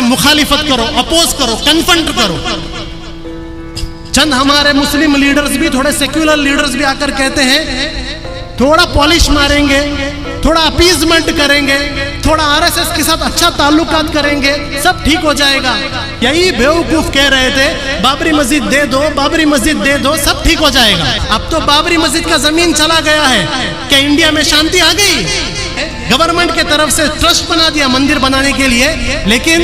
मुखालिफत करो, अपोज करो, कन्फ्रंट करो। चंद हमारे मुस्लिम लीडर्स भी, थोड़े सेक्युलर लीडर्स भी आकर कहते हैं थोड़ा पॉलिश मारेंगे, थोड़ा अपीजमेंट करेंगे, थोड़ा आरएसएस के साथ अच्छा ताल्लुकात करेंगे, सब ठीक हो जाएगा। यही बेवकूफ कह रहे थे बाबरी मस्जिद दे दो, बाबरी मस्जिद दे दो, सब ठीक हो जाएगा। अब तो बाबरी मस्जिद का जमीन चला गया है। क्या इंडिया में शांति आ गई? गवर्नमेंट के तरफ से ट्रस्ट बना दिया मंदिर बनाने के लिए, लेकिन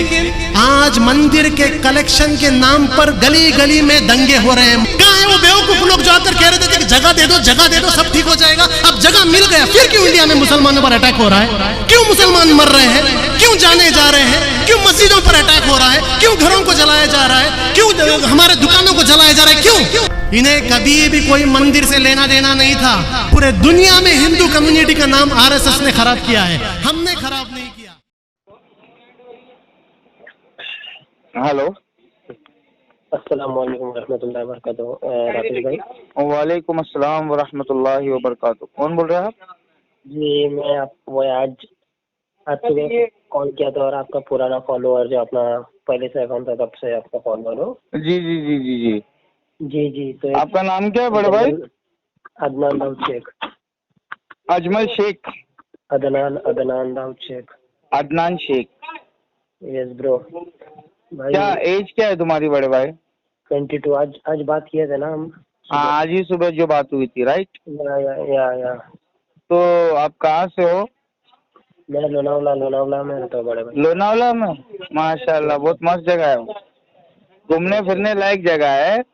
आज मंदिर के कलेक्शन के नाम पर गली गली में दंगे हो रहे हैं। कहाँ है वो बेवकूफ लोग जो आकर कह रहे थे कि जगह दे दो, जगह दे दो, सब ठीक हो जाएगा। अब जगह मिल गया, फिर क्यों इंडिया में मुसलमानों पर अटैक हो रहा है? क्यों मुसलमान मर रहे हैं? क्यों जाने जा रहे हैं? क्यों मस्जिदों पर अटैक हो रहा है? क्यों घरों को जलाया जा रहा है? क्यों हमारे दुकानों को जलाया जा रहा है? क्यों? इन्हें कभी भी कोई मंदिर से लेना देना नहीं था। पूरे दुनिया में हिंदू कम्युनिटी का नाम आरएसएस ने खराब किया है, हमने खराब नहीं किया। हेलो, अस्सलाम वालेकुम रहमतुल्लाहि व बरकातुहू। राकेश भाई। वालेकुम अस्सलाम व रहमतुल्लाहि व बरकातुहू। कौन बोल रहे हैं आप? जी मैं आपको आज सुबह कॉल किया था और आपका पुराना फॉलोअर जो अपना पहले से अकाउंट था तब से आपका फॉलोअर हो। जी जी जी जी जी जी जी। तो आपका नाम क्या है बड़े भाई? अदनान दाऊद शेख। अजमल शेख? अदनान दाऊद शेख। अदनान शेख। Yes bro. भाई क्या एज क्या है तुम्हारी बड़े भाई? 22। आज बात किए थे ना हम। आज ही सुबह जो बात हुई थी, राइट? या। तो आप कहाँ से हो? मैं लोनावला में रहता हूँ बड़े भाई। लोनावला में? माशाल्लाह, बहुत मस्त जगह है, घूमने फिरने लायक जगह है।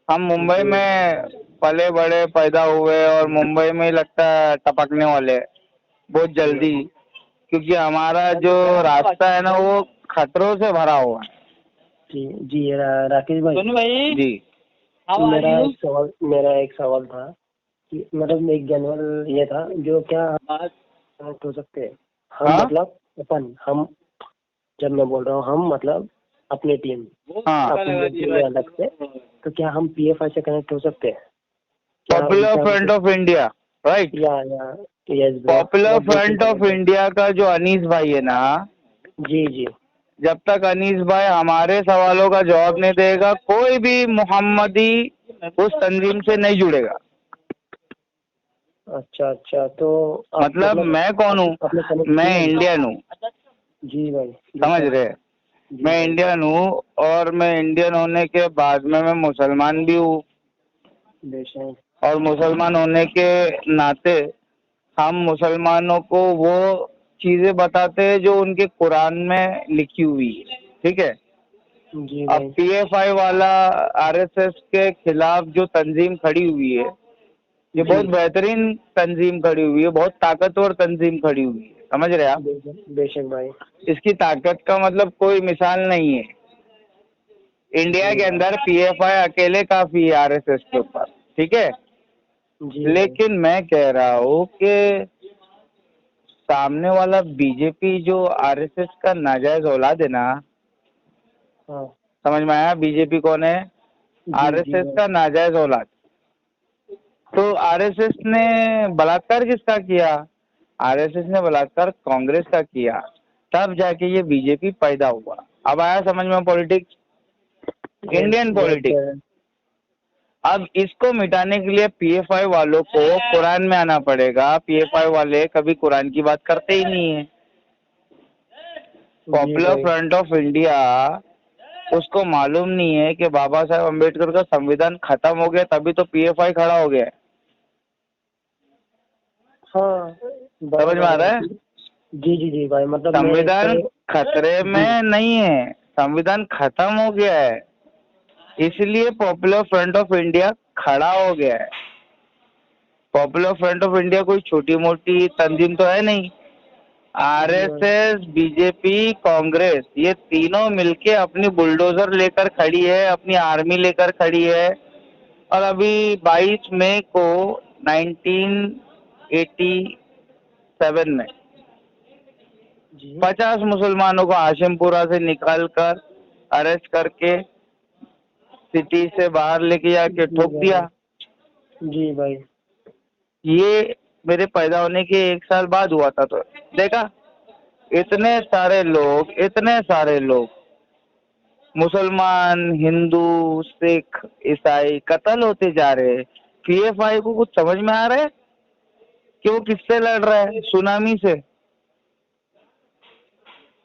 हम मुंबई में पले बड़े पैदा हुए और मुंबई में ही लगता है टपकने वाले बहुत जल्दी, क्योंकि हमारा जो रास्ता है ना वो खतरों से भरा हुआ है। जी राकेश भाई जी मेरा एक सवाल था कि मतलब एक जनरल ये था जो क्या कनेक्ट हो सकते हैं हम? हाँ? मतलब हम जब मैं बोल रहा हूँ हम मतलब अपनी टीम, हाँ, अपनी टीम में अलग से, तो क्या हम पीएफआई से कनेक्ट हो सकते हैं? Popular front of India, right? या yes. Popular front of India का जो अनीस भाई है ना, जी जब तक अनीस भाई हमारे सवालों का जवाब नहीं देगा, कोई भी मोहम्मदी उस तंजीम से नहीं जुड़ेगा। अच्छा। तो मतलब मैं कौन हूँ? मैं इंडियन हूँ। जी भाई समझ रहे? मैं इंडियन हूँ और मैं इंडियन होने के बाद में मैं मुसलमान भी हूँ, और मुसलमान होने के नाते हम मुसलमानों को वो चीजें बताते हैं जो उनके कुरान में लिखी हुई है, ठीक है? जी अब भाई। पीएफआई वाला आरएसएस के खिलाफ जो तंजीम खड़ी हुई है, ये बहुत बेहतरीन तंजीम खड़ी हुई है, बहुत ताकतवर तंजीम खड़ी हुई है, समझ रहे आप? बेशक भाई। इसकी ताकत का मतलब कोई मिसाल नहीं है। इंडिया के अंदर पीएफआई अकेले काफी है आरएसएस के ऊपर, ठीक है? लेकिन मैं कह रहा हूँ कि सामने वाला बीजेपी जो आरएसएस का नाजायज औलाद है ना, हाँ। समझ में आया? बीजेपी कौन है? आरएसएस का नाजायज औलाद। तो आरएसएस ने बलात्कार किसका किया? आरएसएस ने बलात्कार कांग्रेस का किया, तब जाके ये बीजेपी पैदा हुआ। अब आया समझ में पॉलिटिक्स, इंडियन पॉलिटिक्स। अब इसको मिटाने के लिए पीएफआई वालों को कुरान में आना पड़ेगा। पीएफआई वाले कभी कुरान की बात करते ही नहीं है। पॉपुलर फ्रंट ऑफ इंडिया, उसको मालूम नहीं है कि बाबा साहब अम्बेडकर का संविधान खत्म हो गया, तभी तो पीएफआई खड़ा हो गया है। हाँ, समझ में आ रहा है? जी भाई। मतलब संविधान खतरे में नहीं है, संविधान खत्म हो गया है, इसलिए पॉपुलर फ्रंट ऑफ इंडिया खड़ा हो गया है। पॉपुलर फ्रंट ऑफ इंडिया कोई छोटी मोटी तंजीम तो है नहीं। आरएसएस, बीजेपी, कांग्रेस, ये तीनों मिलके अपनी बुलडोजर लेकर खड़ी है, अपनी आर्मी लेकर खड़ी है। और अभी 22 मई को 1987 में 50 मुसलमानों को हाशिमपुरा से निकालकर अरेस्ट करके सिटी से बाहर लेके जाके ठोक दिया। जी भाई। ये मेरे पैदा होने के 1 साल बाद हुआ था। तो देखा, इतने सारे लोग मुसलमान, हिंदू, सिख, ईसाई कत्ल होते जा रहे हैं। पीएफआई को कुछ समझ में आ रहा है कि वो किससे लड़ रहा है? सुनामी से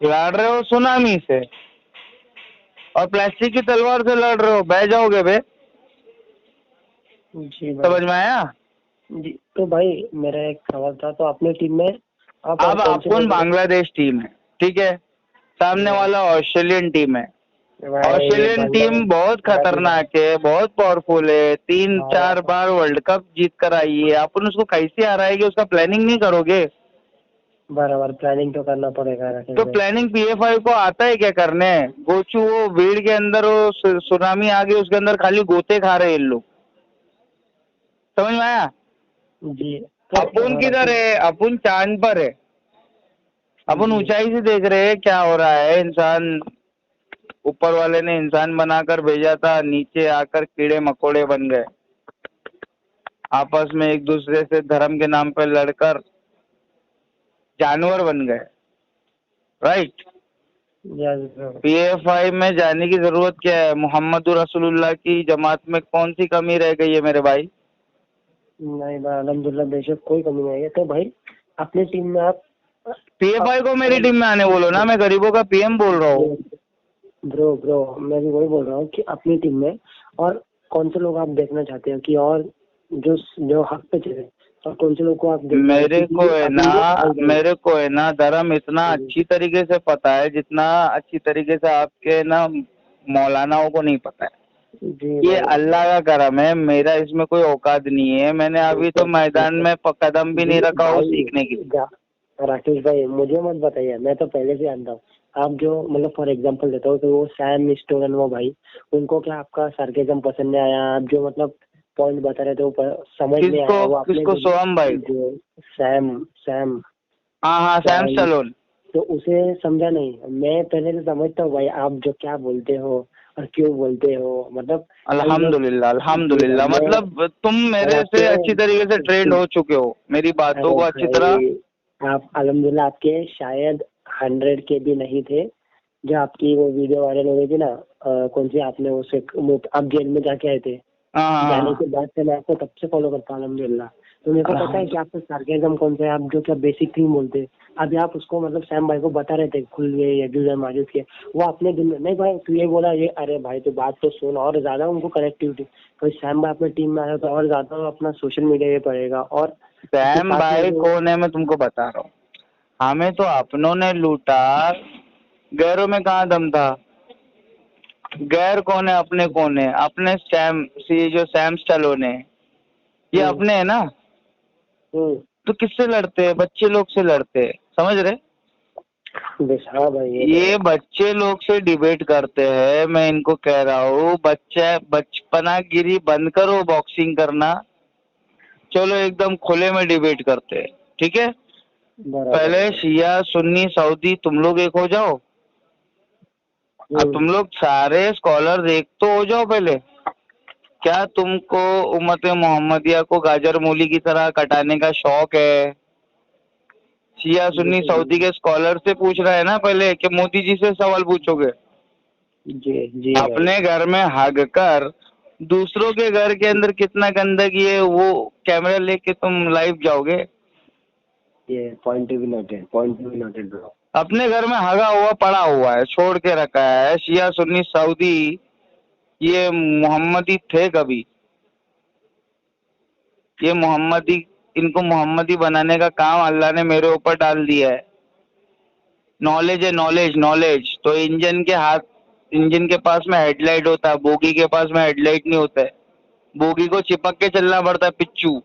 लड़ रहे हो, सुनामी से, और प्लास्टिक की तलवार से लड़ रहे हो। बह जाओगे बे। जी समझ भाई। में आया? जी तो भाई मेरा एक सवाल था, तो अपनी टीम में आप और अब कौन से अपन बांग्लादेश टीम है, ठीक है, सामने वाला ऑस्ट्रेलियन टीम है। भाई ऑस्ट्रेलियन टीम बहुत खतरनाक है, बहुत पावरफुल है, 3-4 बार वर्ल्ड कप जीत कर आई है। अपन उसको कैसे हराएंगे, उसका प्लानिंग नहीं करोगे? बराबर प्लानिंग तो करना पड़ेगा राकेश तो भाई। प्लानिंग पीएफआई को आता है क्या करने? गोचू वो भीड़ के अंदर, वो सुनामी आ गई, उसके अंदर खाली गोते खा रहे हैं इन लोग। समझ में आया? जी अपन किधर है? अपन चांद पर है। अपन जी। ऊंचाई से देख रहे हैं क्या हो रहा है। इंसान, ऊपर वाले ने इंसान बनाकर भेजा था, नीचे आकर कीड़े मकोड़े बन गए, आपस में एक दूसरे से धर्म के नाम पर लड़कर जानवर बन गए। राइट? पीएफआई में जाने की जरूरत क्या है? मोहम्मद रसूलुल्लाह की जमात में कौन सी कमी रह गई है मेरे भाई? नहीं भाई, अल्हम्दुलिल्लाह बेशक कोई कमी नहीं है। तो भाई अपनी टीम में आप पीएफआई को मेरी टीम में आने बोलो ना, मैं गरीबों का पीएम बोल रहा हूँ। ब्रो ब्रो मैं भी वही बोल रहा हूँ कि अपनी टीम में और कौन से लोग आप देखना चाहते हो, कि और जो जो हक पे चले, और कौन से लोग को आप देखना मेरे को है ना धर्म इतना अच्छी तरीके से पता है जितना अच्छी तरीके से आपके ना मौलानाओं को नहीं पता है। ये अल्लाह का करम है, मेरा इसमें कोई औकात नहीं है। मैंने अभी तो मैदान में कदम भी नहीं रखा हो सीखने के लिए। राकेश भाई मुझे मत बताइए, मैं तो पहले से जानता हूँ। आप जो मतलब फॉर एग्जांपल देता हो, तो वो सैम स्टोरन, वो भाई उनको क्या आपका सार्केज्म पसंद नहीं आया? आप जो मतलब पॉइंट बता रहे थे वो समझ नहीं आया? वो किसको? सोहम भाई? जो सैम सैम हाँ, सैम स्टैलोन। तो उसे समझा नहीं। मैं पहले से समझता हूँ भाई, आप जो क्या बोलते हो और क्यों बोलते हो, मतलब अल्हम्दुलिल्लाह, अल्हम्दुलिल्लाह। मतलब तुम मेरे से अच्छी तरीके से ट्रेंड हो चुके हो, मेरी बातों को अच्छी तरह। आप अल्हम्दुलिल्लाह, आपके शायद 100 के भी नहीं थे जो आपकी वो वीडियो वायरल हो गई थी ना। कौन सी आपने उसे, आप जेल में जाके आए थे, जाने के बाद से मैं आपको तब से फॉलो करता हूँ अल्हम्दुलिल्लाह। तो मेरे को पता है कि आपका सार्केज्म कौन सा है, आप जो क्या बेसिक थिंग बोलते हैं। अभी आप उसको मतलब सैम भाई को बता रहे थे खुल गए या माजूद के, वो अपने दिन में नहीं भाई तू ये बोला ये, अरे भाई तो बात तो सुन, और ज्यादा उनको कनेक्टिविटी। तो सैम भाई अपने टीम में आया तो और ज्यादा अपना सोशल मीडिया पे पड़ेगा। और सैम भाई कौन है मैं तुमको बता रहा हूँ। हमें तो अपनों ने लूटा, गैरों में कहाँ दम था? गैर कौन है, अपने कौन है? अपने जो सैम स्टैलोन है, ये अपने है ना। तो किससे लड़ते हैं? बच्चे लोग से लड़ते हैं, समझ रहे? हाँ भाई ये बच्चे लोग से डिबेट करते हैं। मैं इनको कह रहा हूँ, बचपना गिरी बंद करो बॉक्सिंग करना, चलो एकदम खुले में डिबेट करते हैं, ठीक है? पहले शिया सुन्नी सऊदी तुम लोग एक हो जाओ। अब तुम लोग सारे स्कॉलर एक तो हो जाओ पहले। क्या तुमको उम्मत मोहम्मदिया को गाजर मूली की तरह कटाने का शौक है? शिया सुन्नी सऊदी के स्कॉलर से पूछ रहा है ना पहले, कि मोदी जी से सवाल पूछोगे? जी अपने घर में हग कर दूसरों के घर के अंदर कितना गंदगी है वो कैमरा लेके तुम लाइव जाओगे? ये पॉइंट भी नोटेड ब्रो। अपने घर में हगा हुआ पड़ा हुआ है, छोड़ के रखा है। शिया सुन्नी सऊदी ये मोहम्मदी थे कभी? ये मोहम्मदी, इनको मोहम्मदी बनाने का काम अल्लाह ने मेरे ऊपर डाल दिया है। नॉलेज है, नॉलेज। तो इंजन के पास में हेडलाइट होता है, बोगी के पास में हेडलाइट नहीं होता है। बोगी को चिपक के चलना पड़ता है, पिच्चू।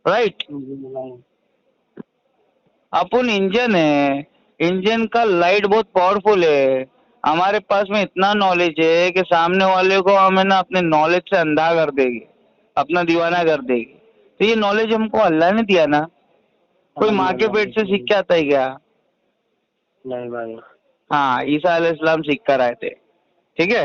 राइट? अपन इंजन है, इंजन का लाइट बहुत पावरफुल है। हमारे पास में इतना नॉलेज है कि सामने वाले को हमें ना अपने नॉलेज से अंधा कर देगी, अपना दीवाना कर देगी। तो ये नॉलेज हमको अल्लाह ने दिया ना, कोई माँ के पेट से सीख के आता है क्या? नहीं भाई। हाँ, ईसा अलैहिस्सलाम सीख कर आए थे, ठीक है?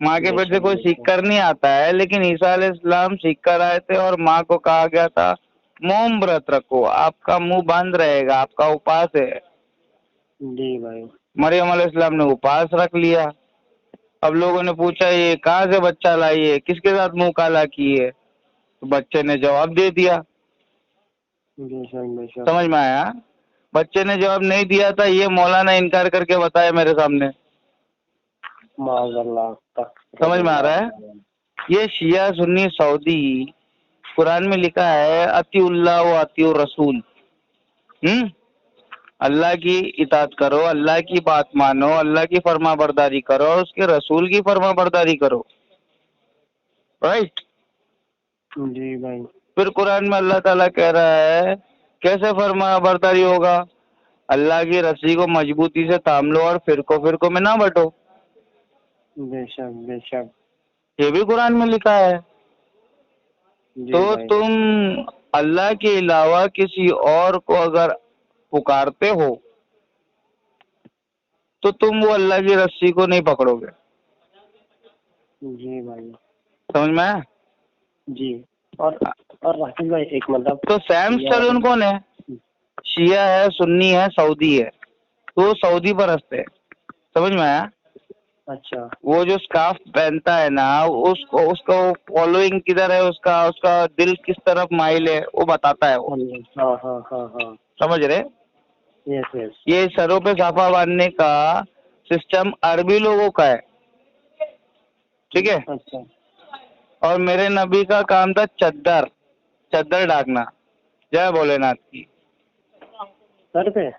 माँ के पेट से कोई सीख कर नहीं आता है, लेकिन ईसा अलैहिस्सलाम सीख कर आए थे। और माँ को कहा गया था मौन व्रत रखो, आपका मुंह बंद रहेगा, आपका उपास है। जी भाई। मरियम अलैहिस्सलाम ने उपवास रख लिया। अब लोगों ने पूछा ये कहाँ से बच्चा लाई है, किसके साथ मुंह काला की है, तो बच्चे ने जवाब दे दिया। समझ में आया? बच्चे ने जवाब नहीं दिया था, ये मौलाना इनकार करके बताया मेरे सामने। समझ में आ रहा है? ये शिया सुन्नी सऊदी, कुरान में लिखा है अतीउल्लाह व अतीउर रसूल। अल्लाह की इताअत करो, अल्लाह की बात मानो, अल्लाह की फर्माबरदारी करो और उसके रसूल की फर्माबरदारी करो। राइट जी भाई। फिर कुरान में अल्लाह ताला कह रहा है कैसे फर्माबरदारी होगा, अल्लाह की रस्सी को मजबूती से थाम लो और फिरको फिरको में ना बंटो। बेशक बेशक। ये भी कुरान में लिखा है। जी तो भाई। तुम अल्लाह के अलावा किसी और को अगर पुकारते हो तो तुम वो अल्लाह की रस्सी को नहीं पकड़ोगे। जी भाई। समझ में आया? जी। और राकेश भाई एक मतलब, तो सैम स्टैलियन कौन है? शिया है, सुन्नी है, सऊदी है, तो सऊदी परस्त है। समझ में आया? अच्छा। वो जो स्कार्फ पहनता है ना, उसको उसको फॉलोइंग किधर है, उसका उसका दिल किस तरफ माइल है, वो बताता है वो। हाँ हाँ हाँ हाँ। समझ रहे? Yes yes. ये सरों पे साफा बांधने का सिस्टम अरबी लोगों का है, ठीक है? अच्छा। और मेरे नबी का काम था चद्दर ढाकना। जय भोलेनाथ की। सर पे।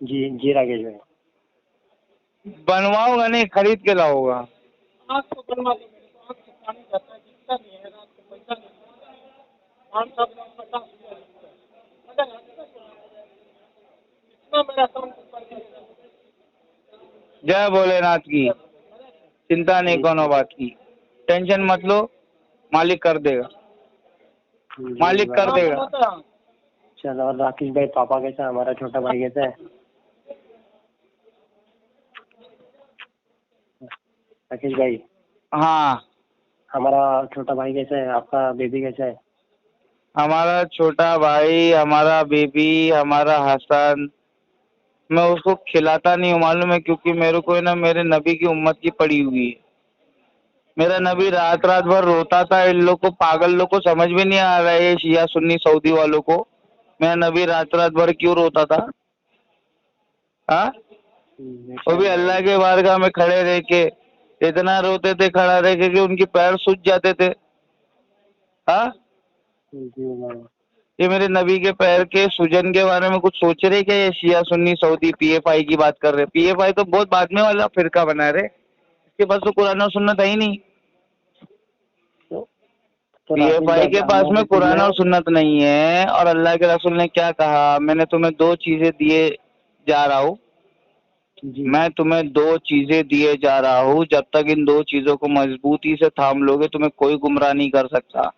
जी जी राकेश भाई। बनवाऊंगा नहीं, खरीद के लाऊंगा। जय भोलेनाथ की। चिंता नहीं कोनो बात की, टेंशन मत लो, मालिक कर देगा, मालिक कर देगा। चलो। और राकेश भाई पापा कैसा है, हमारा छोटा भाई कैसा है? राकेश भाई। हाँ, हमारा छोटा भाई कैसा है, आपका बेबी कैसा है? हमारा छोटा भाई, हमारा बेबी, हमारा हसन, मैं उसको खिलाता नहीं हूँ मालूम है, क्योंकि मेरे को ना मेरे नबी की उम्मत की पड़ी हुई है। मेरा नबी रात रात भर रोता था। इन लोग को, पागल लोग को समझ में नहीं आ रहा है, ये शिया सुन्नी सऊदी वालों को, मेरा नबी रात रात भर क्यों रोता था। हाँ, वो भी अल्लाह के बारगाह में खड़े रह के इतना रोते थे, खड़ा रह के कि उनके पैर सूज जाते थे। हाँ, ये मेरे नबी के पैर के सूजन के बारे में कुछ सोच रहे क्या? ये शिया सुन्नी सऊदी पीएफआई की बात कर रहे। पीएफआई तो बहुत बाद में वाला फिरका बना रहे, इसके पास तो कुरान और सुन्नत है ही नहीं। पीएफआई के पास में कुरान और सुन्नत नहीं है। और अल्लाह के रसूल ने क्या कहा, मैंने तुम्हें दो चीजें दिए जा रहा हूँ, मैं तुम्हें दो चीजें दिए जा रहा हूँ, जब तक इन दो चीजों को मजबूती से थाम लोगे तुम्हें कोई गुमराह नहीं कर सकता।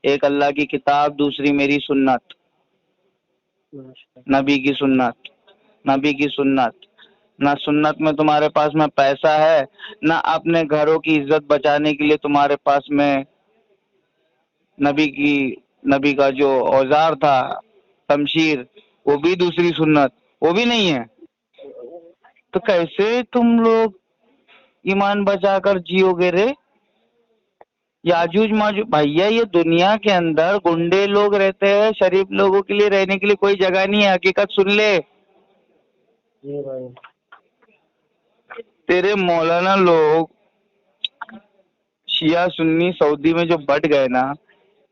एक अल्लाह की किताब, दूसरी मेरी सुन्नत, नबी की सुन्नत। नबी की सुन्नत ना, सुन्नत में तुम्हारे पास में पैसा है, ना अपने घरों की इज्जत बचाने के लिए तुम्हारे पास में नबी का जो औजार था शमशीर, वो भी दूसरी सुन्नत, वो भी नहीं है। तो कैसे तुम लोग ईमान बचाकर जियोगे रे? याजूज माजूज भैया, ये दुनिया के अंदर गुंडे लोग रहते हैं, शरीफ लोगों के लिए रहने के लिए कोई जगह नहीं है। हकीकत सुन ले। तेरे मौलाना लोग शिया सुन्नी सऊदी में जो बट गए ना,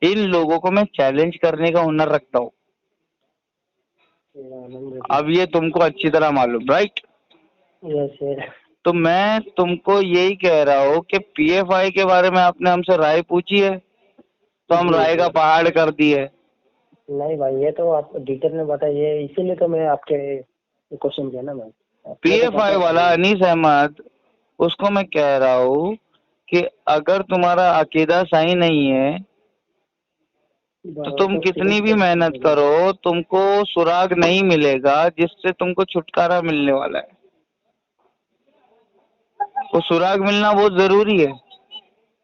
इन लोगों को मैं चैलेंज करने का हुनर रखता हूँ। अब ये तुमको अच्छी तरह मालूम, राइट? तो मैं तुमको यही कह रहा हूँ कि पीएफआई के बारे में आपने हमसे राय पूछी है, तो हम राय का पहाड़ कर दिए। नहीं भाई, ये तो आप डिटेल में बताइए, इसीलिए तो मैं आपके क्वेश्चन किया ना भाई। पीएफआई वाला अनीस अहमद, उसको मैं कह रहा हूँ कि अगर तुम्हारा अकीदा सही नहीं है तो तुम कितनी भी मेहनत करो, तुमको सुराग नहीं मिलेगा जिससे तुमको छुटकारा मिलने वाला है। वो सुराग मिलना बहुत जरूरी है।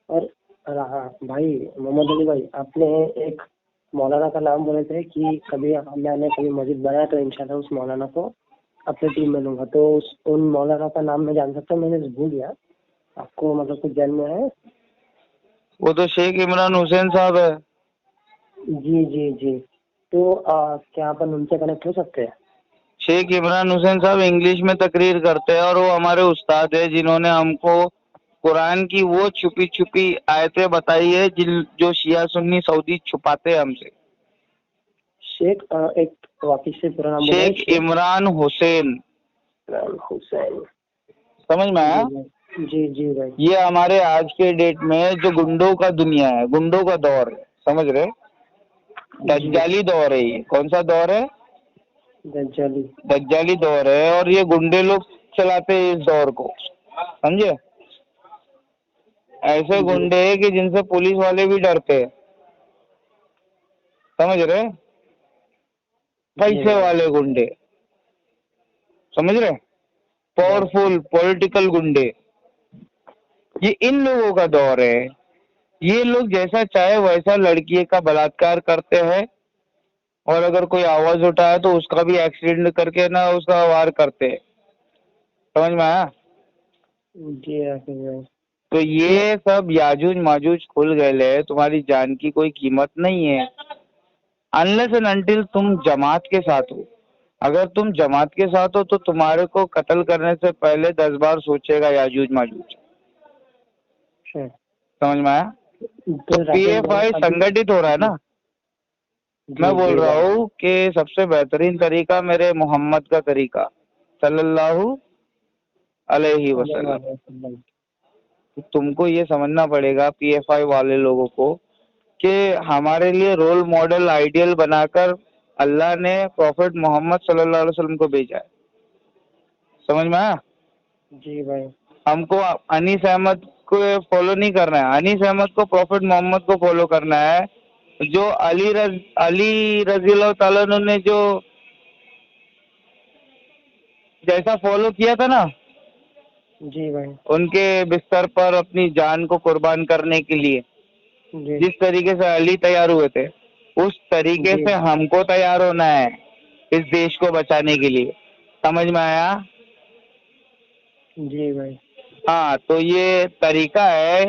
और हाँ भाई मोहम्मद अली भाई, आपने एक मौलाना का नाम बोले थे कि कभी मैंने कभी मस्जिद बनाया तो इंशाल्लाह उस मौलाना को अपनी टीम में लूंगा। तो उन मौलाना का नाम मैं जान सकता हूँ? मैंने भूल गया, आपको मतलब कुछ जन्म में है? वो तो शेख इमरान हुसैन साहब है। जी जी जी। तो क्या अपन उनसे कनेक्ट हो सकते हैं? शेख इमरान हुसैन साहब इंग्लिश में तकरीर करते हैं और वो हमारे उस्ताद है, जिन्होंने हमको कुरान की वो छुपी छुपी आयतें बताई है जो शिया सुन्नी सऊदी छुपाते हैं हमसे। शेख एक वापिस से पूरा नाम बोला? शेख इमरान हुसैन। हुसैन। समझ में आया? जी जी भाई। ये हमारे आज के डेट में जो गुंडों का दुनिया है, गुंडों का दौर है, समझ रहे? दज्जाली दौर है ये। कौन सा दौर है? दज्जाली दौर है, और ये गुंडे लोग चलाते हैं इस दौर को, समझे? ऐसे गुंडे हैं कि जिनसे पुलिस वाले भी डरते हैं, समझ रहे? पैसे वाले गुंडे, समझ रहे? पावरफुल पॉलिटिकल गुंडे, ये इन लोगों का दौर है। ये लोग जैसा चाहे वैसा लड़की का बलात्कार करते हैं, और अगर कोई आवाज उठाए तो उसका भी एक्सीडेंट करके ना उसका वार करते हैं। समझ में आया? जी। तो ये सब याजूज माजूज खुल गए, तुम्हारी जान की कोई कीमत नहीं है अनलेस एंड अनटिल तुम जमात के साथ हो। अगर तुम जमात के साथ हो तो तुम्हारे को कत्ल करने से पहले 10 बार सोचेगा याजूज माजूज। समझ में आया? तो PFI संगठित हो रहा है ना। मैं बोल रहा हूँ कि सबसे बेहतरीन तरीका मेरे मोहम्मद का तरीका सल्लल्लाहु अलैहि वसल्लम। तुमको ये समझना पड़ेगा PFI वाले लोगों को कि हमारे लिए रोल मॉडल आइडियल बनाकर अल्लाह ने प्रॉफिट मोहम्मद सल्लल्लाहु अलैहि वसल्लम को भेजा है। समझ में आया? जी भाई। हमको अनीस अहमद को फॉलो नहीं करना है, अनीस अहमद को प्रॉफिट मोहम्मद को फॉलो करना है। जो अली रज़ियल्लाहु ताला अन्हु ने जो जैसा फॉलो किया था ना, जी भाई, उनके बिस्तर पर अपनी जान को कुर्बान करने के लिए जिस तरीके से अली तैयार हुए थे, उस तरीके से हमको तैयार होना है इस देश को बचाने के लिए। समझ में आया? जी भाई। हाँ, तो ये तरीका है,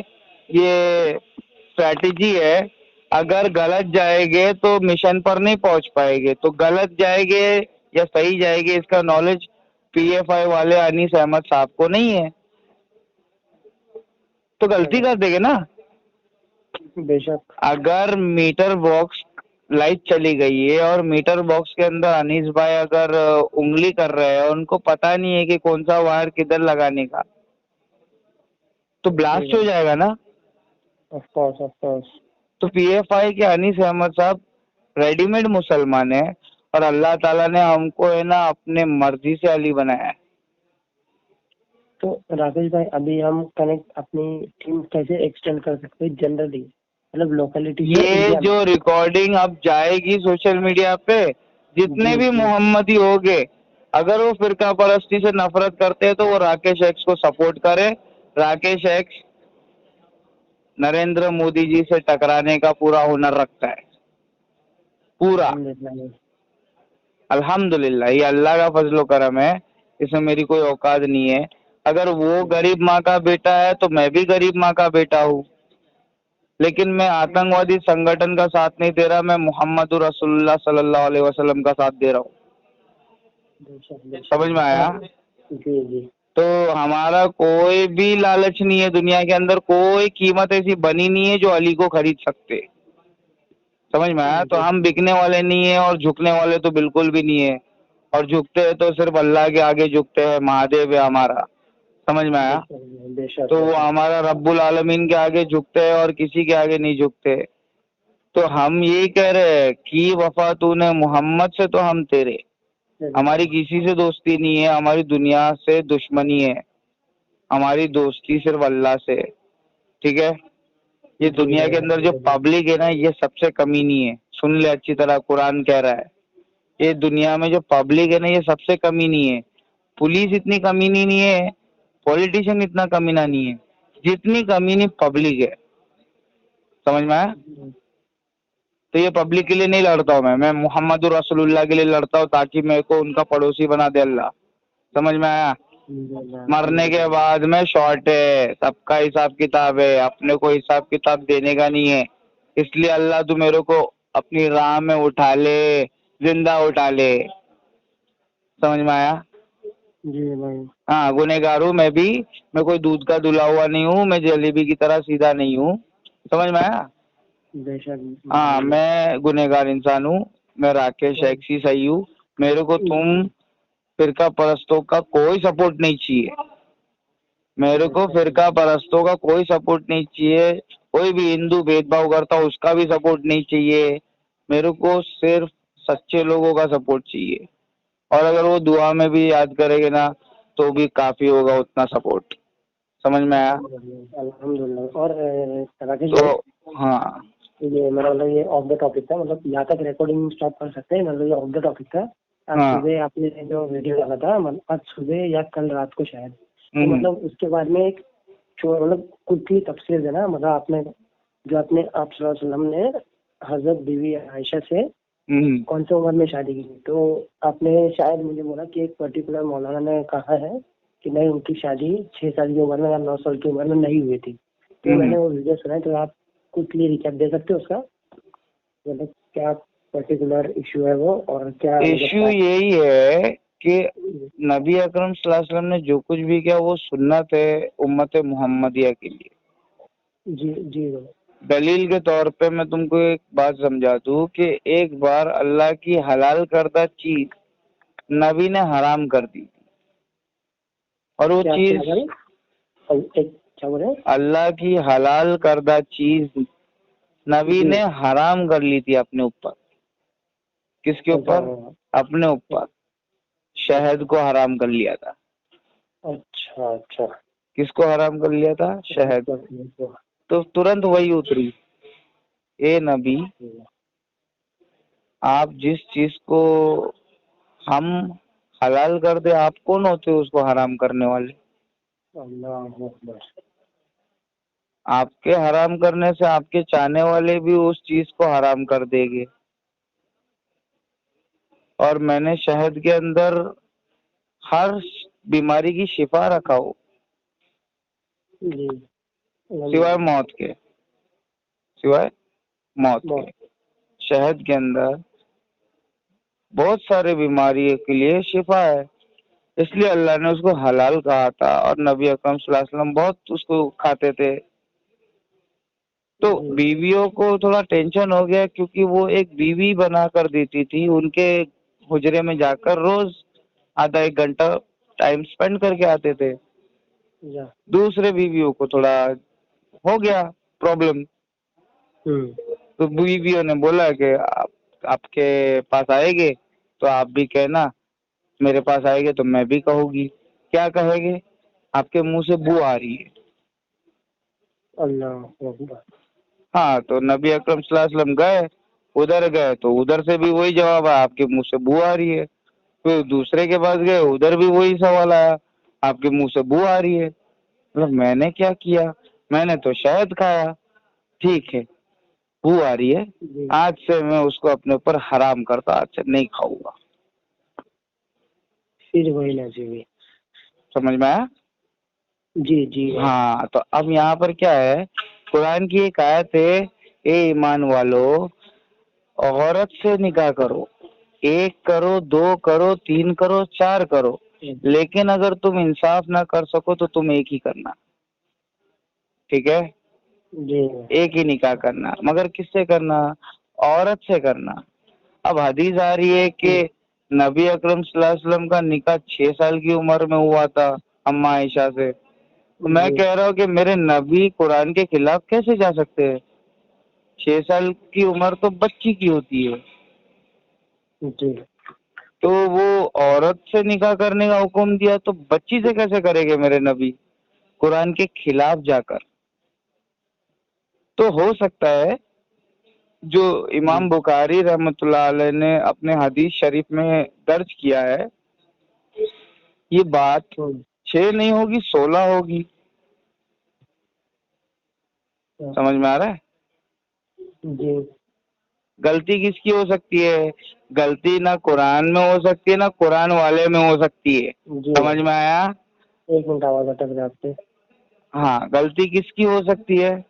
ये स्ट्रैटेजी है। अगर गलत जाएंगे तो मिशन पर नहीं पहुंच पाएंगे, तो गलत जाएंगे या सही जाएंगे इसका नॉलेज PFI वाले अनीस अहमद साहब को नहीं है, तो गलती कर देंगे ना। बेशक। अगर मीटर बॉक्स लाइट चली गई है और मीटर बॉक्स के अंदर अनीस भाई अगर उंगली कर रहे हैं, उनको पता नहीं है कि कौन सा वायर किधर लगाने का, तो ब्लास्ट हो जाएगा ना। Of course. तो PFI के अनीस अहमद साहब रेडीमेड मुसलमान है, और अल्लाह ताला ने हमको है ना अपने मर्जी से अली बनाया है। तो राकेश भाई, अभी हम कनेक्ट अपनी टीम कैसे एक्सटेंड कर सकते हैं जनरली, मतलब लोकेलिटी? ये जो रिकॉर्डिंग अब जाएगी सोशल मीडिया पे, जितने भी मोहम्मदी होंगे, अगर वो फिरका परस्ती से नफरत करते हैं तो वो राकेश एक्स को सपोर्ट करे। राकेश एक्स नरेंद्र मोदी जी से टकराने का पूरा हुनर रखता है, पूरा। अल्हम्दुलिल्लाह, ये अल्लाह का फजलो करम है, इसमें मेरी कोई औकात नहीं है। अगर वो गरीब माँ का बेटा है तो मैं भी गरीब माँ का बेटा हूँ, लेकिन मैं आतंकवादी संगठन का साथ नहीं दे रहा, मैं मोहम्मद रसूलुल्लाह सल्लल्लाहु अलैहि वसल्लम का साथ दे रहा हूँ। समझ में आया? जी। तो हमारा कोई भी लालच नहीं है, दुनिया के अंदर कोई कीमत ऐसी बनी नहीं है जो अली को खरीद सकते। समझ में आया? तो हम बिकने वाले नहीं है और झुकने वाले तो बिल्कुल भी नहीं है, और झुकते हैं तो सिर्फ अल्लाह के आगे झुकते हैं, महादेव है हमारा। समझ में आया? तो वो हमारा रब्बुल आलमीन के आगे झुकते हैं और किसी के आगे नहीं झुकते। तो हम यही कह रहे हैं कि वफा तूने मोहम्मद से तो हम तेरे, हमारी किसी से दोस्ती नहीं है, हमारी दुनिया से दुश्मनी है, हमारी दोस्ती सिर्फ अल्लाह से। ठीक है? ये दुनिया के अंदर जो पब्लिक है ना, ये सबसे कमीनी है। सुन ले अच्छी तरह, कुरान कह रहा है, ये दुनिया में जो पब्लिक है ना, ये सबसे कमीनी है। पुलिस इतनी कमीनी नहीं है, पॉलिटिशियन इतना कमीना नहीं है, जितनी कमीनी पब्लिक है। समझ में आया? तो ये पब्लिक के लिए नहीं लड़ता हूँ मैं मोहम्मद रसूलुल्लाह के लिए लड़ता हूँ, ताकि मेरे को उनका पड़ोसी बना दे अल्लाह। समझ में आया? मरने के बाद में शॉर्ट है, सबका हिसाब किताब है, अपने को हिसाब किताब देने का नहीं है। इसलिए अल्लाह तू मेरे को अपनी राह में उठा ले, जिंदा उठा ले। समझ में आया? जी भाई। हाँ, गुनहगार हूँ मैं भी, मैं कोई दूध का धुला हुआ नहीं हूँ, मैं जलेबी की तरह सीधा नहीं हूँ। समझ में आया? बेशक। हाँ, मैं गुनहगार इंसान हूँ, मैं राकेश एक्सी सही हूँ। मेरे को तुम फिरका परस्तों का कोई सपोर्ट नहीं चाहिए, मेरे को फिरका परस्तों का कोई सपोर्ट नहीं चाहिए। कोई भी हिंदू भेदभाव करता हो उसका भी सपोर्ट नहीं चाहिए, मेरे को सिर्फ सच्चे लोगों का सपोर्ट चाहिए। और अगर वो दुआ में भी याद करेंगे ना तो भी काफी होगा उतना सपोर्ट। समझ में आया? अल्हम्दुलिल्लाह। और राकेश तो भाई, हाँ, ये मेरा मतलब ये ऑफ द टॉपिक था, मतलब यहाँ तक रिकॉर्डिंग स्टॉप कर सकते हैं, मतलब ये ऑफ द टॉपिक था। आज हाँ। सुबह आपने जो वीडियो डाला था, मतलब आज सुबह या कल रात को शायद, तो हम्म, मतलब उसके बाद में एक मतलब कुछ ही तफसीर देना, मतलब आपने जो अपने आप सल्लल्लाहु अलैहि वसल्लम ने हजरत बीवी आयशा से कौन सी उम्र में शादी की थी, तो आपने शायद मुझे बोला कि एक पर्टिकुलर मौलाना ने कहा है कि नहीं, उनकी शादी 6 साल की उम्र में या 9 साल की उम्र में नहीं हुई थी। तो मैंने वो वीडियो सुना है, तो आप कुछ रिकैप दे सकते हो उसका, मतलब क्या पर्टिकुलर इशू है वो, और क्या इश्यू यही है कि नबी अकरम सल्लल्लाहु अलैहि वसल्लम ने जो कुछ भी किया वो सुन्नत है उम्मत मोहम्मदिया के लिए। जी जी। दलील के तौर पे मैं तुमको एक बात समझा दूं कि एक बार अल्लाह की हलाल करदा चीज नबी ने हराम कर दी थी, और वो चीज क्या बोले? अल्लाह की हलाल करदा चीज नबी ने हराम कर ली थी अपने ऊपर। किसके ऊपर? अपने ऊपर। शहद को हराम कर लिया था। अच्छा अच्छा। किसको हराम कर लिया था? शहद। तो तुरंत वही उतरी, ए नबी, आप जिस चीज को हम हलाल कर दे, आप कौन होते हो उसको हराम करने वाले? अल्लाह अकबर। आपके हराम करने से आपके चाहने वाले भी उस चीज को हराम कर देंगे। और मैंने शहद के अंदर हर बीमारी की शिफा रखा हो, सिवाय मौत के, सिवाय मौत के। शहद के अंदर बहुत सारे बीमारियों के लिए शिफा है, इसलिए अल्लाह ने उसको हलाल कहा था। और नबी अकरम सल्लल्लाहु अलैहि वसल्लम बहुत उसको खाते थे। तो बीवियों को थोड़ा टेंशन हो गया, क्योंकि वो एक बीवी बना कर देती थी, उनके हुजरे में जाकर रोज आधा एक घंटा टाइम स्पेंड करके आते थे। दूसरे बीवियों को थोड़ा हो गया प्रॉब्लम, तो बीवियों ने बोला कि आपके पास आएंगे तो आप भी कहना, मेरे पास आएंगे तो मैं भी कहूंगी। क्या कहेंगे? आपके मुंह से बू आ रही है। अल्लाह। हाँ, तो नबी अकरम सल्लल्लाहु अलैहि वसल्लम गए, उधर गए तो उधर से भी वही जवाब आया, आपके मुंह से बू आ रही है। फिर दूसरे के पास गए, उधर भी वही सवाल आया, आपके मुंह से बू आ रही है। मतलब मैंने क्या किया? मैंने तो शहद खाया, ठीक है, बू आ रही है, आज से मैं उसको अपने ऊपर हराम करता, आज से नहीं खाऊंगा। फिर वही ना जी। समझ में आया? जी जी। हाँ, तो अब यहाँ पर क्या है, कुरान की एक आयत है, ए ईमान वालों, औरत से निकाह करो, 1 करो, 2 करो, 3 करो, 4 करो, लेकिन अगर तुम इंसाफ ना कर सको तो तुम एक ही करना। ठीक है? जी। एक ही निकाह करना, मगर किससे करना? औरत से करना। अब हदीस आ रही है कि नबी अकरम सल्लल्लाहु अलैहि वसल्लम का निकाह 6 साल की उम्र में हुआ था अम्मा आयशा से। तो मैं कह रहा हूँ कि मेरे नबी कुरान के खिलाफ कैसे जा सकते हैं? 6 साल की उम्र तो बच्ची की होती है। जी। तो वो औरत से निकाह करने का हुक्म दिया, तो बच्ची से कैसे करेंगे मेरे नबी कुरान के खिलाफ जाकर? तो हो सकता है जो इमाम बुखारी रहमतुल्लाह अलैह ने अपने हदीस शरीफ में दर्ज किया है, ये बात 6 नहीं होगी, 16 होगी। समझ में आ रहा है? जी। गलती किसकी हो सकती है? गलती ना कुरान में हो सकती है ना कुरान वाले में हो सकती है। समझ में आया? एक मिनट, आवाज अटक रहा है आपसे। हाँ, गलती किसकी हो सकती है?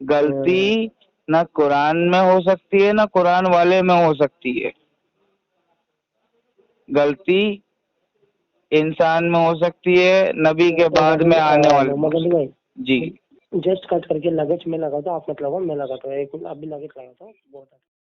गलती ना कुरान में हो सकती है ना कुरान वाले में हो सकती है। गलती इंसान में हो सकती है, नबी के बाद में आने वाले। जी जस्ट कट करके लगेज में लगा था, आप मत लगाओ, मैं लगाता हूँ। एक मिनट, अभी लगेज लगाता हूँ। बहुत